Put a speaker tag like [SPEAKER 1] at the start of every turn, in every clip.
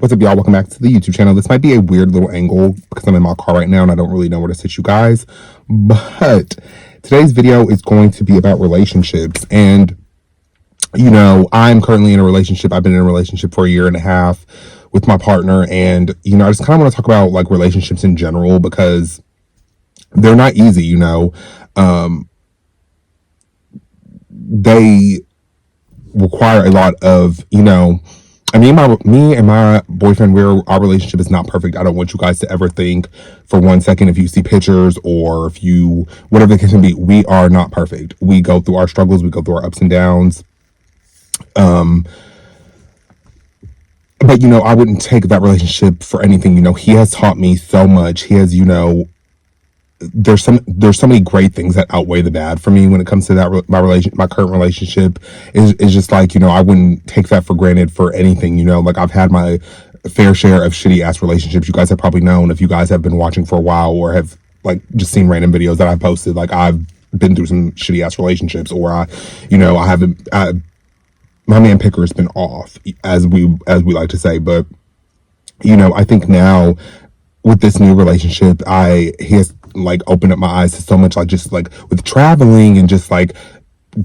[SPEAKER 1] What's up, y'all? Welcome back to the YouTube channel. This might be a weird little angle because I'm in my car right now and I don't really know where to sit you guys. But today's video is going to be about relationships. And, you know, I'm currently in a relationship. I've been in a relationship for 1.5 years with my partner. And, you know, I just kind of want to talk about like relationships in general because they're not easy, you know. They require a lot of, you know, I mean, me and my boyfriend, our relationship is not perfect. I don't want you guys to ever think for 1 second, if you see pictures or if you, whatever the case may be, we are not perfect. We go through our struggles. We go through our ups and downs. But, you know, I wouldn't take that relationship for anything. You know, he has taught me so much. He has, you know, there's so many great things that outweigh the bad for me when it comes to that. My current relationship is just like, you know, I wouldn't take that for granted for anything. You know, like I've had my fair share of shitty ass relationships. You guys have probably known if you guys have been watching for a while or have like just seen random videos that I've posted. Like I've been through some shitty ass relationships, or I haven't. My man picker has been off, as we like to say. But you know, I think now with this new relationship, he has like opened up my eyes to so much, like just like with traveling and just like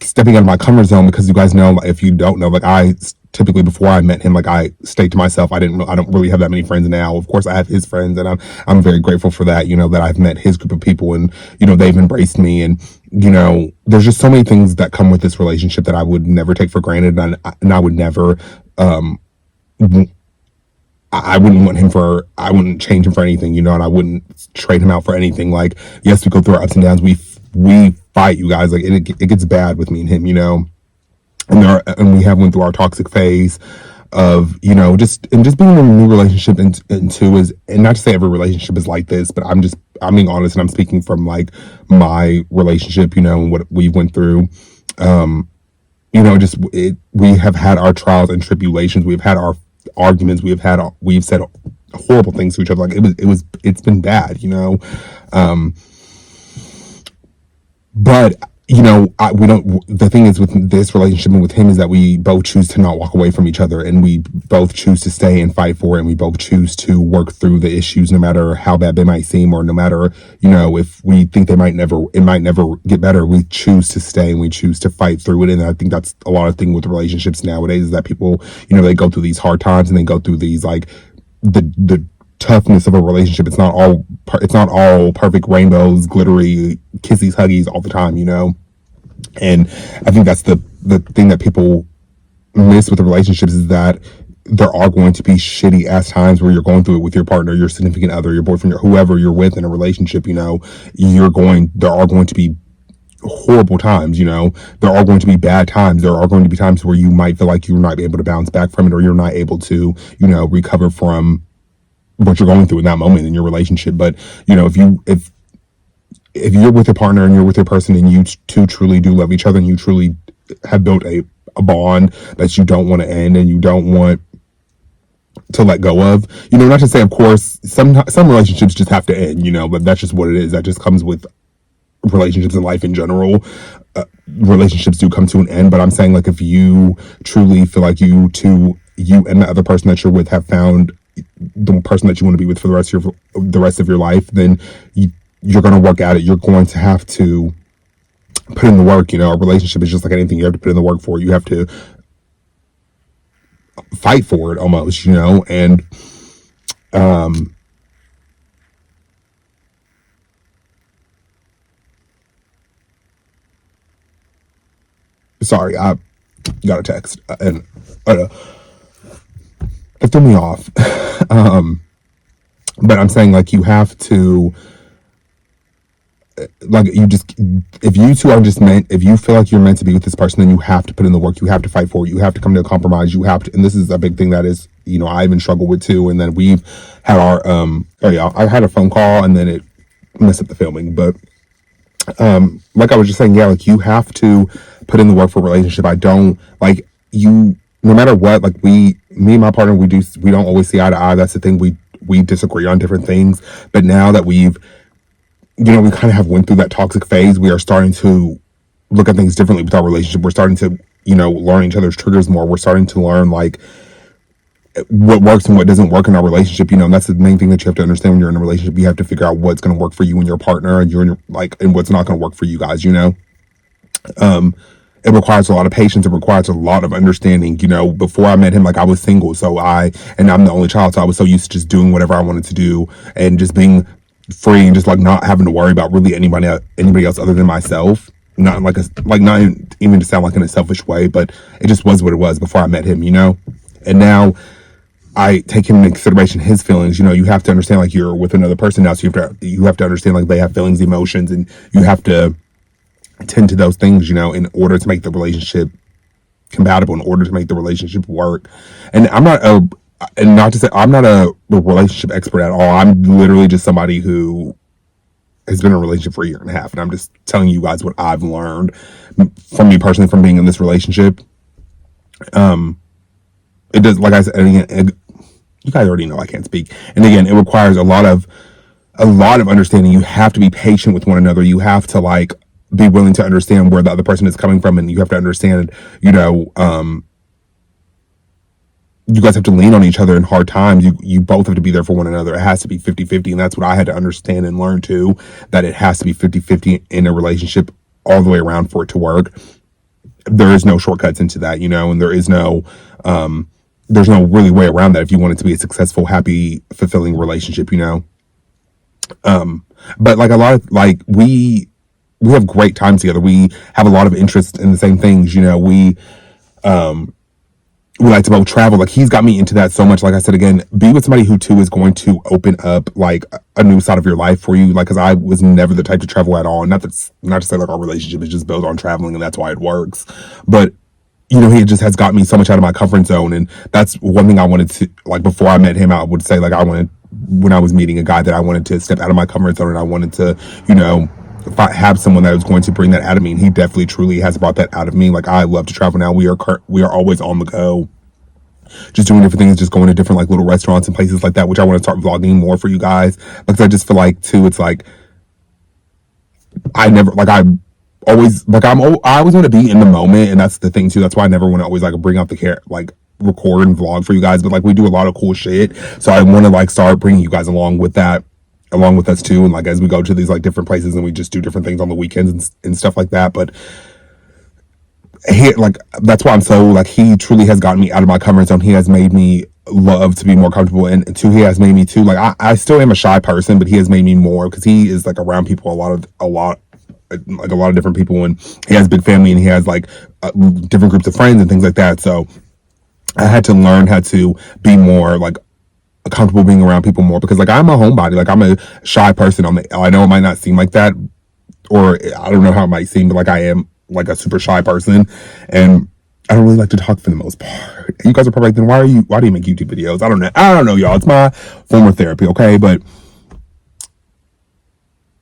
[SPEAKER 1] stepping out of my comfort zone. Because you guys know, if you don't know, like I typically, before I met him, like I stayed to myself. I don't really have that many friends now. Of course I have his friends, and I'm very grateful for that, you know, that I've met his group of people and, you know, they've embraced me. And, you know, there's just so many things that come with this relationship that I would never take for granted. And I would never, I wouldn't change him for anything, you know, and I wouldn't trade him out for anything. Like, yes, we go through our ups and downs. We fight, you guys. Like it gets bad with me and him, you know, and we have went through our toxic phase of, you know, just being in a new relationship and two is, and not to say every relationship is like this, but I'm being honest and I'm speaking from like my relationship, you know, and what we went through. You know, we have had our trials and tribulations. We've had our arguments. We've said horrible things to each other. Like it's been bad, you know. But you know, the thing is with this relationship and with him is that we both choose to not walk away from each other, and we both choose to stay and fight for it, and we both choose to work through the issues, no matter how bad they might seem, or no matter, you know, if we think it might never get better. We choose to stay and we choose to fight through it. And I think that's a lot of thing with relationships nowadays, is that people, you know, they go through these hard times and they go through these like the toughness of a relationship. It's not all perfect rainbows, glittery kissies, huggies all the time, you know. And I think that's the thing that people miss with the relationships, is that there are going to be shitty ass times where you're going through it with your partner, your significant other, your boyfriend, or whoever you're with in a relationship. You know, there are going to be horrible times, you know. There are going to be bad times. There are going to be times where you might feel like you're not able to bounce back from it, or you're not able to, you know, recover from what you're going through in that moment in your relationship. But, you know, if you're with a partner and you're with a person and you two truly do love each other and you truly have built a bond that you don't want to end and you don't want to let go of, you know, not to say, of course, some relationships just have to end, you know, but that's just what it is. That just comes with relationships in life in general. Relationships do come to an end, but I'm saying, like, if you truly feel like you and the other person that you're with have found the person that you want to be with for the rest of your life, then you're going to work at it. You're going to have to put in the work. You know, a relationship is just like anything. You have to put in the work for it. You have to fight for it almost, you know. And sorry, I got a text and it threw me off. But I'm saying, like, you have to, like, if you two are just meant, if you feel like you're meant to be with this person, then you have to put in the work. You have to fight for it. You have to come to a compromise. You have to, and this is a big thing that is, you know, I even struggle with too. And then we've had I had a phone call and then it messed up the filming. But like I was just saying, yeah, like, you have to put in the work for a relationship. I don't, like, you, no matter what, like, me and my partner, we don't always see eye to eye. That's the thing. We disagree on different things. But now that we've, you know, we kind of have went through that toxic phase, we are starting to look at things differently with our relationship. We're starting to, you know, learn each other's triggers more. We're starting to learn, like, what works and what doesn't work in our relationship, and that's the main thing that you have to understand when you're in a relationship. You have to figure out what's going to work for you and your partner, and and what's not going to work for you guys. It requires a lot of patience. It requires a lot of understanding. Before I met him, like, I was single, and I'm the only child, so I was so used to just doing whatever I wanted to do and just being free and just like not having to worry about really anybody else other than myself. Not not even to sound like in a selfish way, but it just was what it was before I met him. And now I take him into consideration, his feelings. You have to understand, like, you're with another person now, so you have to understand, like, they have feelings, emotions, and you have to tend to those things, in order to make the relationship compatible, in order to make the relationship work. And not to say I'm not a relationship expert at all. I'm literally just somebody who has been in a relationship for a year and a half, and I'm just telling you guys what I've learned from me personally from being in this relationship. It does, like I said, and again, you guys already know I can't speak. And again, it requires a lot of understanding. You have to be patient with one another. You have to, like, be willing to understand where the other person is coming from, and you have to understand, you guys have to lean on each other in hard times. You both have to be there for one another. It has to be 50-50, and that's what I had to understand and learn too, that it has to be 50-50 in a relationship all the way around for it to work. There is no shortcuts into that, and there's no really way around that if you want it to be a successful, happy, fulfilling relationship. But like, a lot of, like, we have great times together. We have a lot of interest in the same things. We like to both travel. Like, he's got me into that so much. Like I said, again, be with somebody who too is going to open up, like, a new side of your life for you. Like, because I was never the type to travel at all. And not to say, like, our relationship is just built on traveling and that's why it works. But he just has got me so much out of my comfort zone. And that's one thing I wanted to, like, before I met him, I would say, like, when I was meeting a guy, that I wanted to step out of my comfort zone, and I wanted to, if I have someone that was going to bring that out of me, and he definitely truly has brought that out of me. Like, I love to travel now. We are always on the go, just doing different things, just going to different, like, little restaurants and places like that, which I want to start vlogging more for you guys, because I just feel like too, it's like, I always want to be in the moment, and that's the thing too. That's why I never want to always, like, bring out the like, record and vlog for you guys, but, like, we do a lot of cool shit, so I want to, like, start bringing you guys along with us too, and, like, as we go to these, like, different places, and we just do different things on the weekends and stuff like that. But like, that's why I'm so, like, he truly has gotten me out of my comfort zone. He has made me love to be more comfortable, and two, he has made me too, like, I still am a shy person, but he has made me more, because he is, like, around people a lot of different people, and he has a big family, and he has, like, different groups of friends and things like that. So I had to learn how to be more, like, comfortable being around people more, because, like, I'm a homebody. Like, I'm a shy person. I know it might not seem like that, or I don't know how it might seem, but, like, I am, like, a super shy person, and I don't really like to talk for the most part. You guys are probably like, then why do you make YouTube videos? I don't know, y'all. It's my form of therapy, okay? But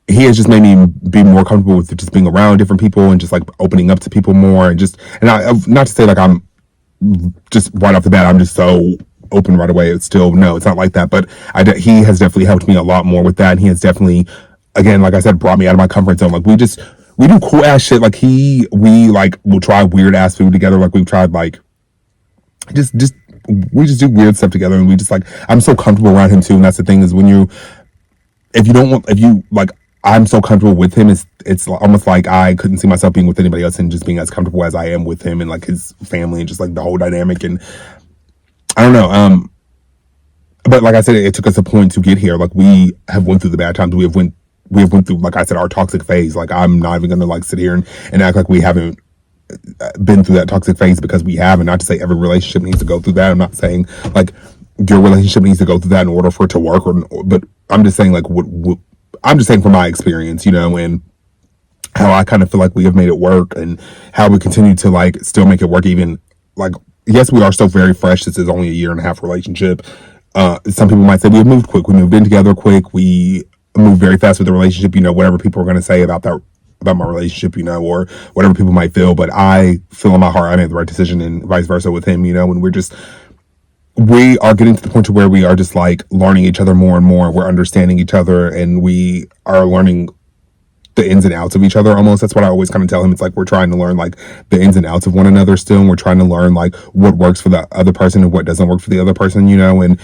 [SPEAKER 1] he has just made me be more comfortable with just being around different people, and just, like, opening up to people more, and I, not to say, like, I'm just right off the bat, I'm just so open right away. It's not like that, but he has definitely helped me a lot more with that, and he has definitely, again, like I said, brought me out of my comfort zone. Like, we do cool ass shit. Like, we'll try weird ass food together. Like, we've tried, like, we just do weird stuff together, and we just, like, I'm so comfortable around him too. And that's the thing, is I'm so comfortable with him, it's almost like I couldn't see myself being with anybody else, and just being as comfortable as I am with him, and, like, his family, and just, like, the whole dynamic. And I don't know, but like I said, it took us a point to get here. Like, we have went through the bad times. We have went through, like I said, our toxic phase. Like, I'm not even gonna, like, sit here and act like we haven't been through that toxic phase, because we have. And not to say every relationship needs to go through that. I'm not saying, like, your relationship needs to go through that in order for it to work, but I'm just saying, like, I'm just saying from my experience, and how I kind of feel like we have made it work, and how we continue to, like, still make it work. Even, like, yes, we are still very fresh. This is only a 1.5 year relationship. Some people might say we have moved quick. We moved in together quick. We moved very fast with the relationship. Whatever people are going to say about my relationship, or whatever people might feel. But I feel in my heart I made the right decision, and vice versa with him. And we are getting to the point to where we are just, like, learning each other more and more. We're understanding each other, and we are learning the ins and outs of each other almost. That's what I always kind of tell him. It's like we're trying to learn like the ins and outs of one another still, and we're trying to learn like what works for the other person and what doesn't work for the other person, you know. And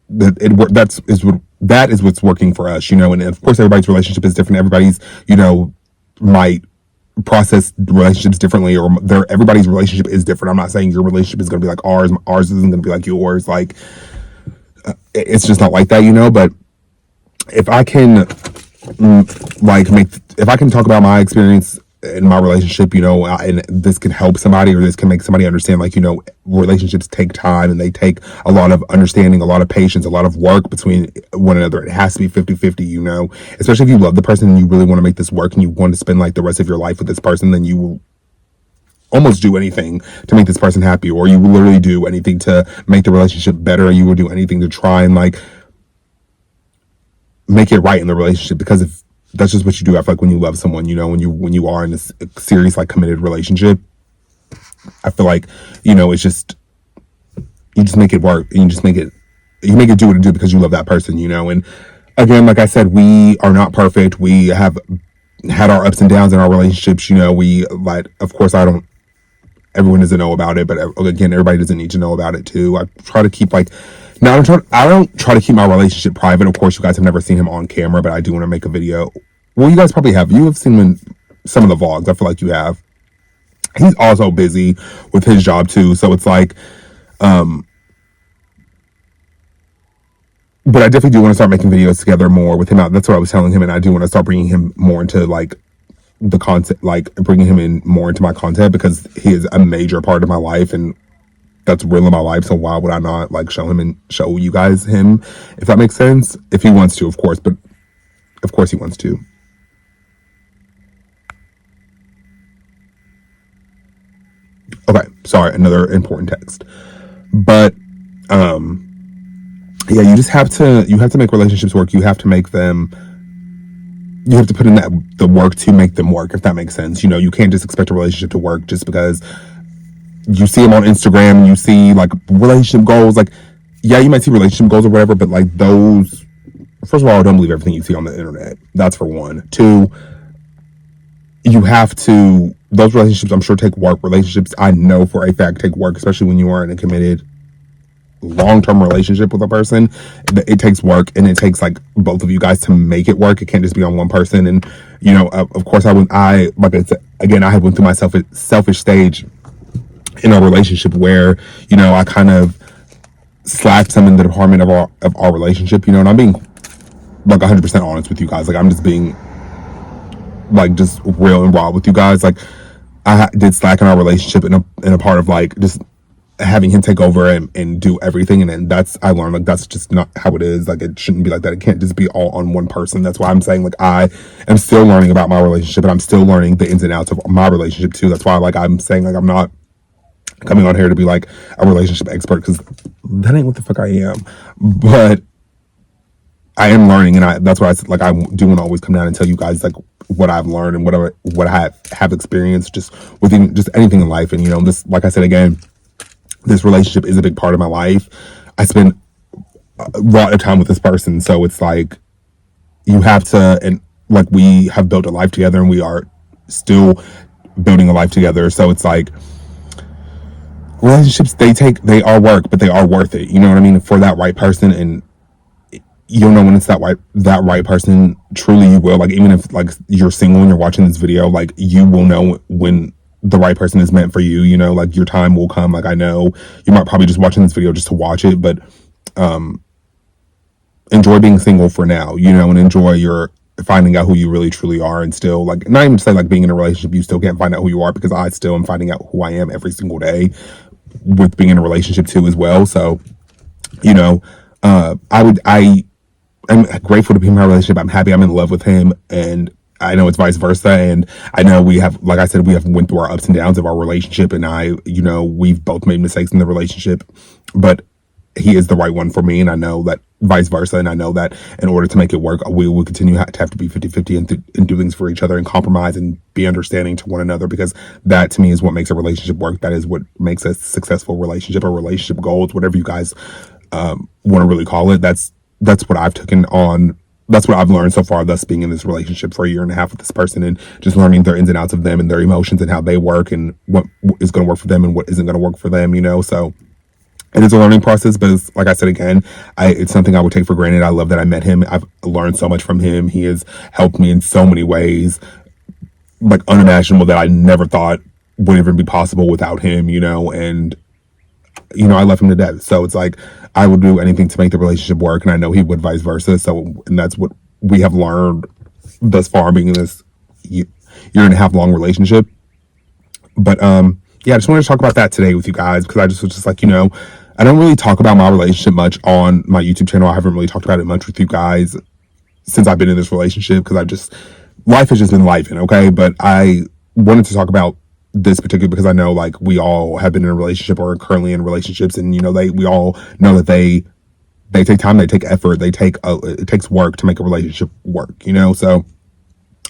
[SPEAKER 1] that is what's working for us, you know. And of course everybody's relationship is different. Everybody's, you know, might process relationships differently, or everybody's relationship is different. I'm not saying your relationship is going to be like ours isn't going to be like yours. Like it's just not like that, you know. But if I can if I can talk about my experience in my relationship, you know, and this can help somebody, or this can make somebody understand, like, you know, relationships take time and they take a lot of understanding, a lot of patience, a lot of work between one another. It has to be 50-50, you know, especially if you love the person and you really want to make this work and you want to spend like the rest of your life with this person, then you will almost do anything to make this person happy, or you will literally do anything to make the relationship better. You will do anything to try and like make it right in the relationship, because if that's just what you do. I feel like when you love someone, you know, when you are in this serious, like, committed relationship, I feel like, you know, it's just, you just make it work, and you make it do what it do because you love that person, you know. And again, like I said, we are not perfect. We have had our ups and downs in our relationships, you know. We, like, of course, everyone doesn't know about it, but again, everybody doesn't need to know about it too. I try to keep like, now I don't try to keep my relationship private. Of course, you guys have never seen him on camera, but I do want to make a video. Well, you guys probably have. You have seen him in some of the vlogs. I feel like you have. He's also busy with his job too, so it's like, but I definitely do want to start making videos together more with him out. That's what I was telling him, and I do want to start bringing him more into like the content, like bringing him in more into my content, because he is a major part of my life, and that's real in my life. So why would I not like show him and show you guys him, if that makes sense? If he wants to, of course, but of course he wants to. Okay, sorry, another important text. But yeah, you have to make relationships work. You have to make them, you have to put in the work to make them work, if that makes sense. You know, you can't just expect a relationship to work just because you see them on Instagram and you see like relationship goals. Like, yeah, you might see relationship goals or whatever, but like those, first of all, don't believe everything you see on the internet. That's for one. Two, you have to, those relationships, I'm sure, take work. Relationships, I know for a fact, take work, especially when you are in a committed long-term relationship with a person. It takes work, and it takes like both of you guys to make it work. It can't just be on one person. And, you know, of course, like I said, again, I had went through my selfish stage in a relationship where, you know, I kind of slacked some in the department of our relationship, you know. And I'm being like 100% honest with you guys. Like, I'm just being like just real and raw with you guys. Like, I did slack in our relationship in a part of like just having him take over and do everything. And then I learned like that's just not how it is. Like, it shouldn't be like that. It can't just be all on one person. That's why I'm saying like I am still learning about my relationship, and I'm still learning the ins and outs of my relationship too. That's why like I'm saying like I'm not coming on here to be like a relationship expert, because that ain't what the fuck I am. But I am learning, and that's why I said like I do want to always come down and tell you guys like what I've learned and what I have experienced just within just anything in life. And, you know, this, like I said again, this relationship is a big part of my life. I spend a lot of time with this person, so it's like you have to, and like we have built a life together, and we are still building a life together. So it's like relationships, they are work, but they are worth it. You know what I mean? For that right person. And you'll know when it's that right person. Truly, you will. Like, even if like you're single and you're watching this video, like you will know when the right person is meant for you. You know, like your time will come. Like, I know you might probably just watching this video just to watch it, but enjoy being single for now, you know, and enjoy your finding out who you really truly are. And still, like, not even to say like being in a relationship you still can't find out who you are, because I still am finding out who I am every single day with being in a relationship too as well. So, you know, I'm grateful to be in my relationship. I'm happy I'm in love with him, and I know it's vice versa. And I know we have, like I said, we have went through our ups and downs of our relationship, and you know, we've both made mistakes in the relationship, but he is the right one for me. And I know that vice versa. And I know that in order to make it work, we will continue to have to be 50-50 and do things for each other and compromise and be understanding to one another, because that to me is what makes a relationship work. That is what makes a successful relationship, or relationship goals, whatever you guys want to really call it. That's what I've taken on that's what I've learned so far, thus being in this relationship for a year and a half with this person, and just learning their ins and outs of them and their emotions and how they work and what is going to work for them and what isn't going to work for them, you know? So it is a learning process, but it's, like I said again, it's something I would take for granted. I love that I met him. I've learned so much from him. He has helped me in so many ways, like unimaginable, that I never thought would even be possible without him, you know? And I love him to death. So it's like I would do anything to make the relationship work, and I know he would vice versa. So, and that's what we have learned thus far, being in this year and a half long relationship. But yeah, I just wanted to talk about that today with you guys, because I just was just like, I don't really talk about my relationship much on my YouTube channel. I haven't really talked about it much with you guys since I've been in this relationship, because life has just been lifing, okay? But I wanted to talk about this particular because I know, like, we all have been in a relationship or are currently in relationships, and we all know that they take time, they take effort, it takes work to make a relationship work, so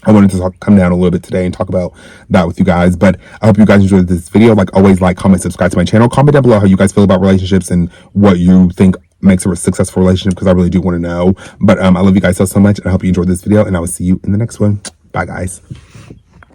[SPEAKER 1] I wanted to come down a little bit today and talk about that with you guys. But I hope you guys enjoyed this video. Like always, like, comment, subscribe to my channel. Comment down below how you guys feel about relationships and what you think makes a successful relationship, because I really do want to know. But I love you guys so much, and I hope you enjoyed this video, and I will see you in the next one. Bye, guys.